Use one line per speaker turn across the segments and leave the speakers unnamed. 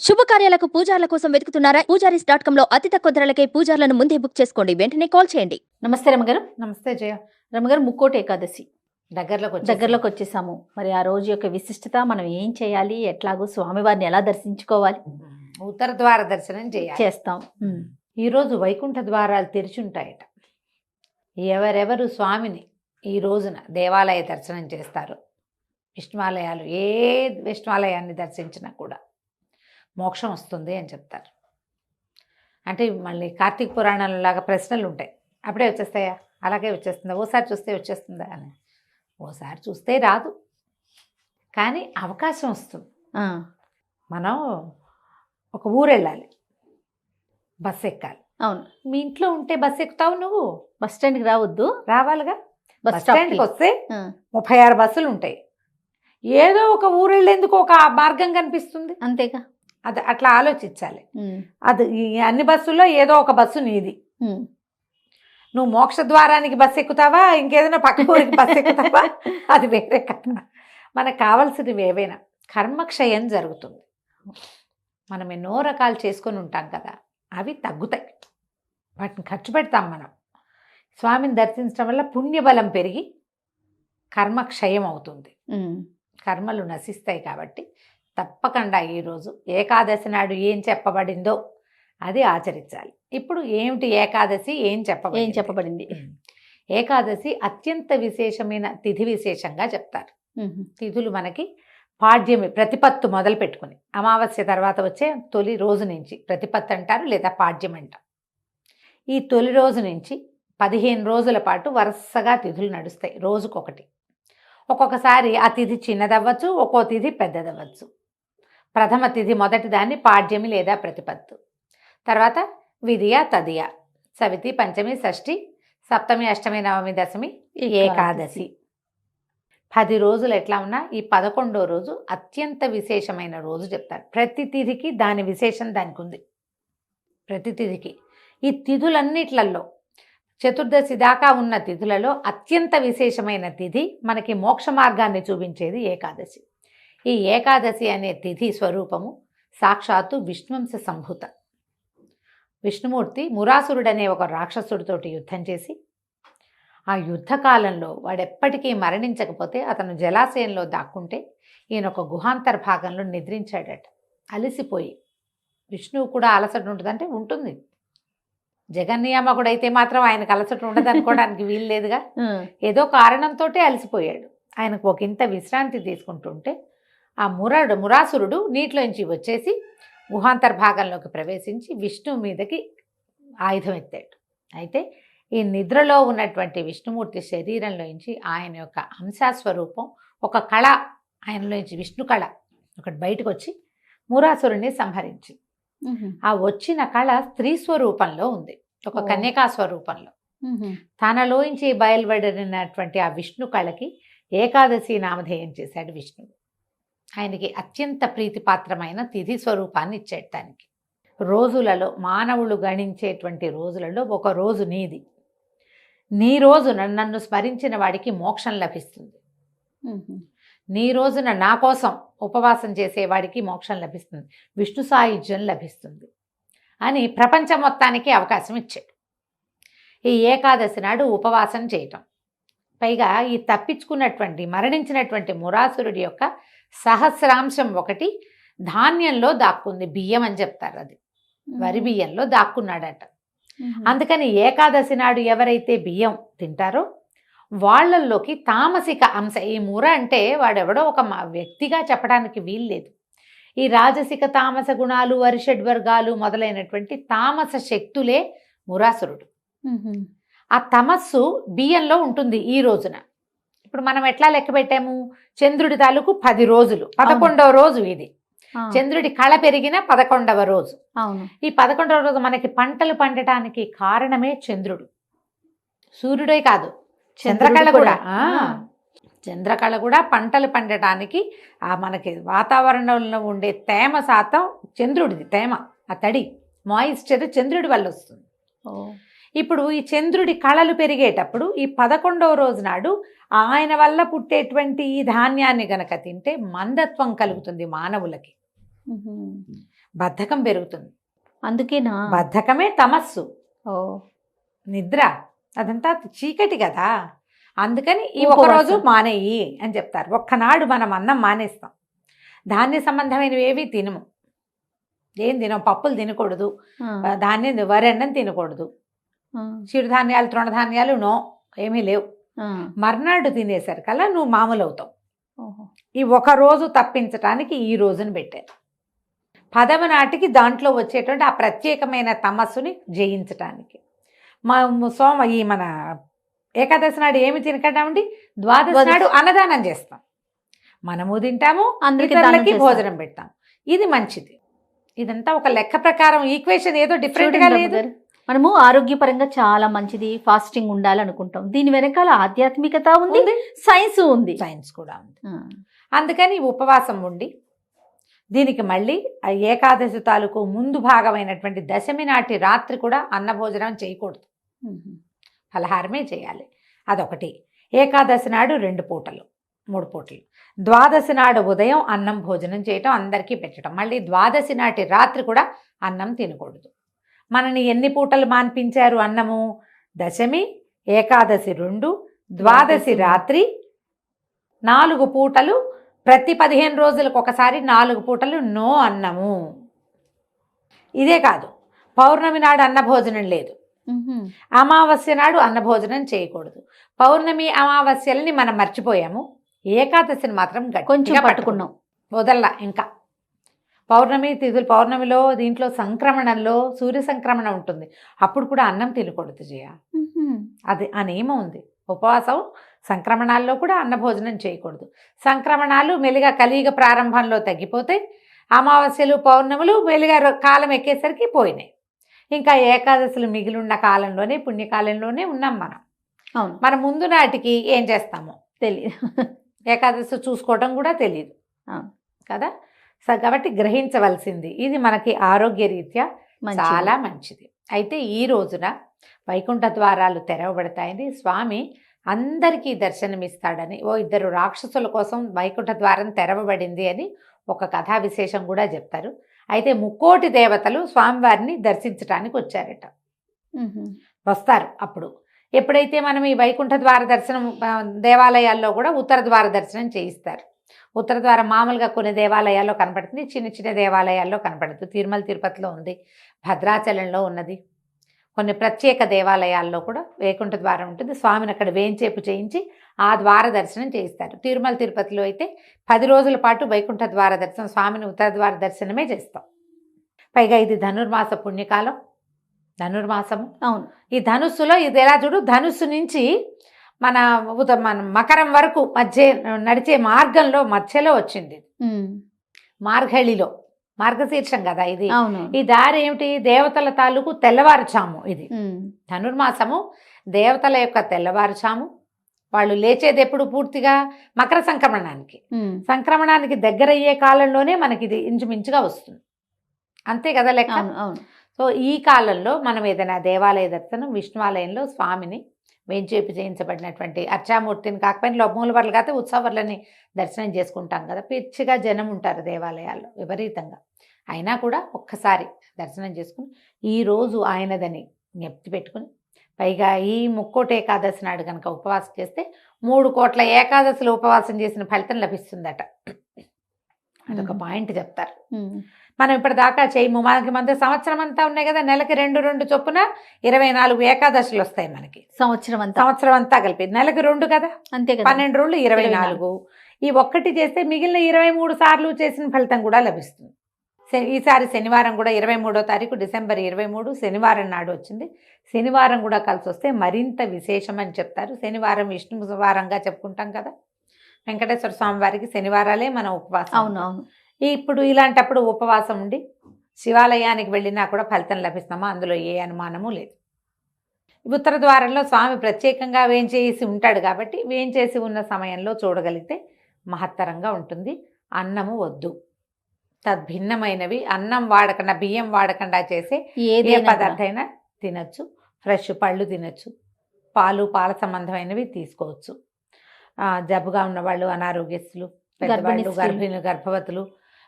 శుభకార్యాలకు పూజార్ల కోసం వెతుకుతున్నారా? పూజారీస్.com లో అతి తక్కువ ధరలకే పూజార్లను ముందే బుక్ చేసుకోండి. వెంటనే కాల్ చేయండి. నమస్తే రమగారు.
నమస్తే జయ.
రమగారు, ముక్కోటి ఏకాదశి
దగ్గరలోకి
వచ్చేసాము. మరి ఆ రోజు యొక్క విశిష్టత, మనం ఏం చేయాలి, ఎట్లాగో స్వామివారిని ఎలా దర్శించుకోవాలి?
ఉత్తర ద్వార దర్శనం
చేస్తాం.
ఈరోజు వైకుంఠ ద్వారాలు తెరిచుంటాయట. ఎవరెవరు స్వామిని ఈ రోజున దేవాలయ దర్శనం చేస్తారు, విష్ణువాలయాలు ఏ విష్ణువాలయాన్ని దర్శించినా కూడా మోక్షం వస్తుంది అని చెప్తారు. అంటే మళ్ళీ కార్తీక పురాణంలో లాగా ప్రశ్నలు ఉంటాయి, అప్పుడే వచ్చేస్తాయా, అలాగే వచ్చేస్తుందా, ఓసారి చూస్తే వచ్చేస్తుందా అని. ఓసారి చూస్తే రాదు, కానీ అవకాశం వస్తుంది. మనం ఒక ఊరు వెళ్ళాలి, బస్సు ఎక్కాలి.
అవును,
మీ ఇంట్లో ఉంటే బస్సు ఎక్కుతావు, నువ్వు
బస్ స్టాండ్కి రావద్దు,
రావాలిగా.
బస్
బస్ స్టాండ్కి వస్తే 36 బస్సులు ఉంటాయి. ఏదో ఒక ఊరు వెళ్ళేందుకు ఒక మార్గం కనిపిస్తుంది,
అంతేగా.
అది అట్లా ఆలోచించాలి. అది అన్ని బస్సుల్లో ఏదో ఒక బస్సు నీది. నువ్వు మోక్ష ద్వారానికి బస్సు ఎక్కుతావా, ఇంకేదైనా పక్క ఊరికి బస్సు ఎక్కుతావా, అది వేరే కథ. మనకు కావాల్సినవి ఏవైనా కర్మక్షయం జరుగుతుంది. మనం ఎన్నో రకాలు చేసుకొని ఉంటాం కదా, అవి తగ్గుతాయి, వాటిని ఖర్చు పెడతాం. మనం స్వామిని దర్శించడం వల్ల పుణ్యబలం పెరిగి కర్మక్షయం అవుతుంది, కర్మలు నశిస్తాయి. కాబట్టి తప్పకుండా ఈరోజు ఏకాదశి నాడు ఏం చెప్పబడిందో అది ఆచరించాలి. ఇప్పుడు ఏమిటి ఏకాదశి, ఏం చెప్పబడింది? ఏకాదశి అత్యంత విశేషమైన తిథి విశేషంగా చెప్తారు. తిథులు మనకి పాడ్యమి, ప్రతిపత్తు మొదలు పెట్టుకుని అమావాస్య తర్వాత వచ్చే తొలి రోజు నుంచి ప్రతిపత్తు అంటారు, లేదా పాడ్యం అంటారు. ఈ తొలి రోజు నుంచి 15 రోజుల పాటు వరుసగా తిథులు నడుస్తాయి, రోజుకొకటి. ఒక్కొక్కసారి ఆ తిథి చిన్నదవ్వచ్చు, ఒక్కో తిథి పెద్దదవ్వచ్చు. ప్రథమ తిథి మొదటి దాన్ని పాడ్యమి లేదా ప్రతిపత్తు, తర్వాత విధియ, తదియ, సవితి, పంచమి, షష్ఠి, సప్తమి, అష్టమి, నవమి, దశమి, ఏకాదశి. 10 రోజులు ఎట్లా ఉన్నా ఈ 11వ రోజు అత్యంత విశేషమైన రోజు చెప్తారు. ప్రతి తిథికి దాని విశేషం దానికి ఉంది. ప్రతి తిథికి ఈ తిథులన్నిట్లలో చతుర్దశి దాకా ఉన్న తిథులలో అత్యంత విశేషమైన తిథి, మనకి మోక్ష మార్గాన్ని చూపించేది ఏకాదశి. ఈ ఏకాదశి అనే తిథి స్వరూపము సాక్షాత్తు విష్ణువంశ సంభూత. విష్ణుమూర్తి మురాసురుడనే ఒక రాక్షసుడితోటి యుద్ధం చేసి, ఆ యుద్ధకాలంలో వాడెప్పటికీ మరణించకపోతే అతను జలాశయంలో దాక్కుంటే ఈయన ఒక గుహాంతర భాగంలో నిద్రించాడట, అలసిపోయి. విష్ణువు కూడా అలసట ఉంటుందంటే ఉంటుంది, జగన్నియామకుడైతే మాత్రం ఆయనకు అలసట ఉండదు అనుకోవడానికి వీలు లేదుగా. ఏదో కారణంతో అలసిపోయాడు. ఆయనకు ఒక ఇంత విశ్రాంతి తీసుకుంటుంటే ఆ మురాసురుడు నీటిలోంచి వచ్చేసి గుహాంతర భాగంలోకి ప్రవేశించి విష్ణువు మీదకి ఆయుధం ఎత్తాడు. అయితే ఈ నిద్రలో ఉన్నటువంటి విష్ణుమూర్తి శరీరంలోంచి ఆయన యొక్క అంశాస్వరూపం, ఒక కళ ఆయనలోంచి, విష్ణు కళ ఒకటి బయటకు వచ్చి మురాసురుణ్ణి సంహరించి, ఆ వచ్చిన కళ స్త్రీ స్వరూపంలో ఉంది, ఒక కన్యకా స్వరూపంలో. తనలోంచి బయలువడినటువంటి ఆ విష్ణు కళకి ఏకాదశి నామధేయం చేశాడు విష్ణువు. ఆయనకి అత్యంత ప్రీతిపాత్రమైన తిథి స్వరూపాన్ని ఇచ్చాడు. దానికి రోజులలో, మానవులు గణించేటువంటి రోజులలో ఒక రోజు నీది. నీ రోజున నన్ను స్మరించిన వాడికి మోక్షం లభిస్తుంది, నీ రోజున నా కోసం ఉపవాసం చేసేవాడికి మోక్షం లభిస్తుంది, విష్ణు సాయుధ్యం లభిస్తుంది అని ప్రపంచం మొత్తానికి అవకాశం ఇచ్చాడు. ఈ ఏకాదశి నాడు ఉపవాసం చేయటం, పైగా ఈ తప్పించుకున్నటువంటి, మరణించినటువంటి మురాసురుడి యొక్క సహస్రాంశం ఒకటి ధాన్యంలో దాక్కుంది, బియ్యం అని చెప్తారు, అది వరి బియ్యంలో దాక్కున్నాడట. అందుకని ఏకాదశి నాడు ఎవరైతే బియ్యం తింటారో వాళ్ళల్లోకి తామసిక అంశ, ఈ ముర అంటే వాడెవడో ఒక వ్యక్తిగా చెప్పడానికి వీల్లేదు, ఈ రాజసిక తామస గుణాలు, వరిషడ్వర్గాలు మొదలైనటువంటి తామస శక్తులే మురాసురుడు. ఆ తమస్సు బియ్యంలో ఉంటుంది ఈ రోజున. ఇప్పుడు మనం ఎట్లా లెక్క పెట్టాము, చంద్రుడి తాలూకు 10 రోజులు, 11వ రోజు ఇది. చంద్రుడి కళ పెరిగిన 11వ రోజు. ఈ 11వ రోజు మనకి పంటలు పండటానికి కారణమే చంద్రుడు, సూర్యుడే కాదు, చంద్రకళ కూడా. చంద్రకళ కూడా పంటలు పండటానికి, ఆ మనకి వాతావరణంలో ఉండే తేమ శాతం చంద్రుడిది, తేమ, ఆ తడి, మాయిశ్చర్ చంద్రుడి వల్ల వస్తుంది. ఇప్పుడు ఈ చంద్రుడి కళలు పెరిగేటప్పుడు ఈ 11వ రోజు నాడు ఆయన వల్ల పుట్టేటువంటి ఈ ధాన్యాన్ని గనక తింటే మందత్వం కలుగుతుంది మానవులకి. బద్ధకం పెరుగుతుంది.
అందుకేనా?
బద్ధకమే తమస్సు,
ఓ
నిద్ర అదంతా చీకటి కదా. అందుకని ఈ
ఉపవాసం.
ఒకరోజు మానేయి అని చెప్తారు. ఒక్కనాడు మనం అన్నం మానేస్తాం, ధాన్య సంబంధమైనవి ఏవి తినము. ఏం తినం, పప్పులు తినకూడదు, ధాన్యం వరెన్నం తినకూడదు, చిరుధాన్యాలు తృణధాన్యాలు నో, ఏమీ లేవు. మర్నాడు తినేసరికల్లా నువ్వు మామూలు అవుతావు. ఈ ఒక రోజు తప్పించటానికి ఈ రోజును పెట్టారు. 10వ నాటికి దాంట్లో వచ్చేటువంటి ఆ ప్రత్యేకమైన తమస్సుని జయించటానికి. ఈ మన ఏకాదశి నాడు ఏమి తినకండి, ద్వాదశి నాడు అన్నదానం చేస్తాం. మనము తింటాము, ఇతరులకి భోజనం పెడతాం. ఇది మంచిది. ఇదంతా ఒక లెక్క ప్రకారం ఈక్వేషన్ ఏదో డిఫరెంట్ గా లేదు.
మనము ఆరోగ్యపరంగా చాలా మంచిది ఫాస్టింగ్ ఉండాలనుకుంటాం, దీని వెనకాల ఆధ్యాత్మికత ఉంది, సైన్స్ ఉంది,
సైన్స్ కూడా ఉంది. అందుకని ఉపవాసం ఉండి దీనికి మళ్ళీ ఏకాదశి తాలూకు ముందు భాగమైనటువంటి దశమి నాటి రాత్రి కూడా అన్నభోజనం చేయకూడదు, ఫలహారమే చేయాలి. అదొకటి. ఏకాదశి నాడు 2 పూటలు 3 పూటలు, ద్వాదశి నాడు ఉదయం అన్నం భోజనం చేయటం, అందరికీ పెట్టడం. మళ్ళీ ద్వాదశి నాటి రాత్రి కూడా అన్నం తినకూడదు. మనని ఎన్ని పూటలు మాన్పించారు అన్నము? దశమి, ఏకాదశి 2, ద్వాదశి రాత్రి 4 పూటలు. ప్రతి 15 రోజులకు ఒకసారి 4 పూటలు నో అన్నము. ఇదే కాదు, పౌర్ణమి నాడు అన్నభోజనం లేదు, అమావాస్య నాడు అన్నభోజనం చేయకూడదు. పౌర్ణమి అమావాస్యలని మనం మర్చిపోయాము, ఏకాదశిని మాత్రం
కొంచెం పట్టుకున్నాం,
వదల్లా. ఇంకా పౌర్ణమి తిథులు, పౌర్ణమిలో దీంట్లో సంక్రమణంలో సూర్య సంక్రమణం ఉంటుంది, అప్పుడు కూడా అన్నం తినకూడదు జయ. అది ఆ నియమం ఉంది. ఉపవాసం సంక్రమణాల్లో కూడా అన్నభోజనం చేయకూడదు. సంక్రమణాలు మెల్లిగా కలియుగ ప్రారంభంలో తగ్గిపోతాయి, అమావాస్యలు పౌర్ణములు మెల్లిగా కాలం ఎక్కేసరికి పోయినాయి. ఇంకా ఏకాదశులు మిగిలిన్న కాలంలోనే, పుణ్యకాలంలోనే ఉన్నాం మనం. మన ముందు నాటికి ఏం చేస్తామో తెలియదు, ఏకాదశి చూసుకోవడం కూడా తెలియదు కదా. కాబట్టి గ్రహించవలసింది ఇది మనకి ఆరోగ్య రీత్యా చాలా మంచిది. అయితే ఈ రోజున వైకుంఠ ద్వారాలు తెరవబడతాయని, స్వామి అందరికీ దర్శనమిస్తాడని, 2 రాక్షసుల కోసం వైకుంఠ ద్వారం తెరవబడింది అని ఒక కథా విశేషం కూడా చెప్తారు. అయితే 3 కోటి దేవతలు స్వామివారిని దర్శించడానికి వచ్చారట, వస్తారు. అప్పుడు ఎప్పుడైతే మనం ఈ వైకుంఠ ద్వార దర్శనం, దేవాలయాల్లో కూడా ఉత్తర ద్వార దర్శనం చేయిస్తారు. ఉత్తర ద్వారం మామూలుగా కొన్ని దేవాలయాల్లో కనపడుతుంది, చిన్న చిన్న దేవాలయాల్లో కనపడుతుంది. తిరుమల తిరుపతిలో ఉంది, భద్రాచలంలో ఉన్నది, కొన్ని ప్రత్యేక దేవాలయాల్లో కూడా వైకుంఠ ద్వారం ఉంటుంది. స్వామిని అక్కడ వేంచేపు చేయించి ఆ ద్వార దర్శనం చేయిస్తారు. తిరుమల తిరుపతిలో అయితే 10 రోజుల పాటు వైకుంఠ ద్వార దర్శనం, స్వామిని ఉత్తర ద్వార దర్శనమే చేస్తాం. పైగా ఇది ధనుర్మాస పుణ్యకాలం, ధనుర్మాసము. అవును, ఈ ధనుస్సులో ఇది ఎలా చూడు, ధనుస్సు నుంచి మన మకరం వరకు మధ్య నడిచే మార్గంలో మధ్యలో వచ్చింది, మార్గళిలో, మార్గశీర్షం కదా ఇది. ఈ దారి ఏమిటి? దేవతల తాలూకు తెల్లవారుచాము. ఇది ధనుర్మాసము, దేవతల యొక్క తెల్లవారుచాము. వాళ్ళు లేచేది ఎప్పుడు? పూర్తిగా మకర సంక్రమణానికి, సంక్రమణానికి దగ్గరయ్యే కాలంలోనే మనకి ఇది ఇంచుమించుగా వస్తుంది, అంతే కదా లెక్క. సో ఈ కాలంలో మనం ఏదైనా దేవాలయ దర్శనం, విష్ణువాలయంలో స్వామిని వేంచేపు చేయించబడినటువంటి అర్చామూర్తిని కాకపోయినా మూలవర్లు కాకపోతే ఉత్సవర్లని దర్శనం చేసుకుంటాం కదా. పిచ్చిగా జనం ఉంటారు దేవాలయాల్లో విపరీతంగా, అయినా కూడా ఒక్కసారి దర్శనం చేసుకుని ఈరోజు ఆయనదని జ్ఞప్తి పెట్టుకుని, పైగా ఈ 3 కోటి ఏకాదశి నాడు కనుక ఉపవాసం చేస్తే 3 కోట్ల ఏకాదశులు ఉపవాసం చేసిన ఫలితం లభిస్తుందట. అదొక పాయింట్ చెప్తారు. మనం ఇప్పటిదాకా చేయము, మనకి మంది సంవత్సరం అంతా ఉన్నాయి కదా, నెలకి 2 చొప్పున 24 ఏకాదశులు వస్తాయి మనకి. సంవత్సరం అంతా కలిపి నెలకి 2 కదా, అంతే కదా, 12 రోజులు 24. ఈ ఒక్కటి చేస్తే మిగిలిన 23 సార్లు చేసిన ఫలితం కూడా లభిస్తుంది. ఈసారి శనివారం కూడా 23వ తారీఖు డిసెంబర్ 23 శనివారం నాడు వచ్చింది. శనివారం కూడా కలిసి వస్తే మరింత విశేషం అని చెప్తారు. శనివారం విష్ణు వారంగా చెప్పుకుంటాం కదా, వెంకటేశ్వర స్వామి వారికి శనివారాలే మన ఉపవాసం. అవునవును. ఇప్పుడు ఇలాంటప్పుడు ఉపవాసం ఉండి శివాలయానికి వెళ్ళినా కూడా ఫలితం లభిస్తామా, అందులో ఏ అనుమానము లేదు. ఉత్తర ద్వారంలో స్వామి ప్రత్యేకంగా వేంచేసి ఉంటాడు కాబట్టి వేంచేసి ఉన్న సమయంలో చూడగలిగితే మహత్తరంగా ఉంటుంది. అన్నము వద్దు, తద్భిన్నమైనవి అన్నం వాడకుండా, బియ్యం వాడకుండా చేసే ఏ పదార్థమైనా తినచ్చు. ఫ్రెష్ పళ్ళు తినచ్చు, పాల సంబంధమైనవి తీసుకోవచ్చు. జబ్బుగా ఉన్నవాళ్ళు, అనారోగ్యస్తులు, పెద్దవాళ్ళు, గర్భిణులు, గర్భవతులు,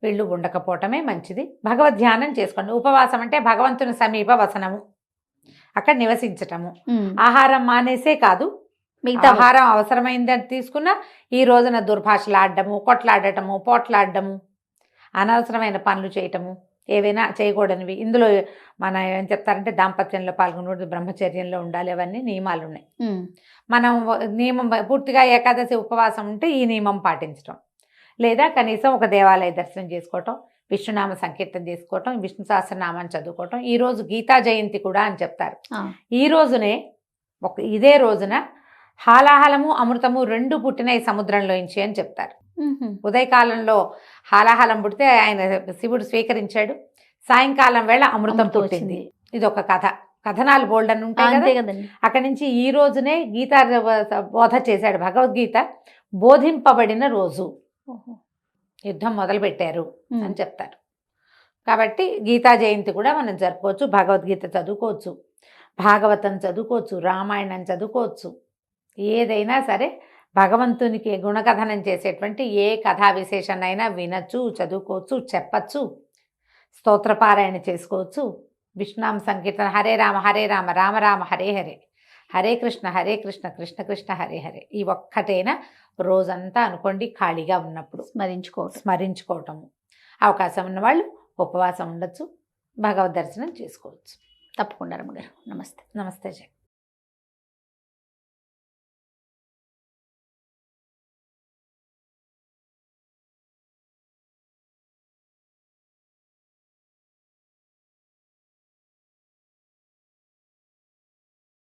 వీళ్ళు ఉండకపోవటమే మంచిది. భగవద్ ధ్యానం చేసుకోండి. ఉపవాసం అంటే భగవంతుని సమీప వసనము, అక్కడ నివసించటము. ఆహారం మానేసే కాదు,
మిగతా
ఆహారం అవసరమైందని తీసుకున్నా ఈ రోజున దుర్భాషలాడటము, కొట్లాడటము, పోట్లాడటము, అనవసరమైన పనులు చేయటము, ఏవైనా చేయకూడనివి. ఇందులో మన ఏం చెప్తారంటే దాంపత్యంలో పాల్గొనకూడదు, బ్రహ్మచర్యంలో ఉండాలి, అవన్నీ నియమాలు ఉన్నాయి. మనం నియమం పూర్తిగా ఏకాదశి ఉపవాసం ఉంటే ఈ నియమం పాటించడం, లేదా కనీసం ఒక దేవాలయ దర్శనం చేసుకోవటం, విష్ణునామ సంకీర్తన చేసుకోవటం, విష్ణు సహస్రనామాన్ని చదువుకోవటం. ఈరోజు గీతా జయంతి కూడా అని చెప్తారు. ఈ రోజునే ఇదే రోజున హాలాహలము అమృతము రెండు పుట్టినాయి సముద్రంలోంచి అని చెప్తారు. ఉదయకాలంలో హాలాహలం పుడితే ఆయన శివుడు స్వీకరించాడు, సాయంకాలం వేళ అమృతం పుట్టింది. ఇది ఒక కథ. కథనాలు బోల్డ్ అని ఉంటాయి కదండి. అక్కడి నుంచి ఈ రోజునే గీతా బోధ చేశాడు. భగవద్గీత బోధింపబడిన రోజు, యుద్ధం మొదలు పెట్టారు అని చెప్తారు. కాబట్టి గీతా జయంతి కూడా మనం జరుపుకోవచ్చు. భగవద్గీత చదువుకోవచ్చు, భాగవతం చదువుకోవచ్చు, రామాయణం చదువుకోవచ్చు. ఏదైనా సరే భగవంతునికి గుణకథనం చేసేటువంటి ఏ కథా విశేషాన్నైనా వినొచ్చు, చదువుకోవచ్చు, చెప్పచ్చు, స్తోత్రపారాయణ చేసుకోవచ్చు, విష్ణునామ సంకీర్తన, హరే రామ రామ రామ హరే హరే, హరే కృష్ణ కృష్ణ కృష్ణ హరే హరే. ఈ ఒక్కటైనా రోజంతా అనుకోండి, ఖాళీగా ఉన్నప్పుడు స్మరించుకోవటము. అవకాశం ఉన్నవాళ్ళు ఉపవాసం ఉండొచ్చు, భగవద్ దర్శనం చేసుకోవచ్చు.
తప్పకుండా రమ్మగారు. నమస్తే.
నమస్తే జయ.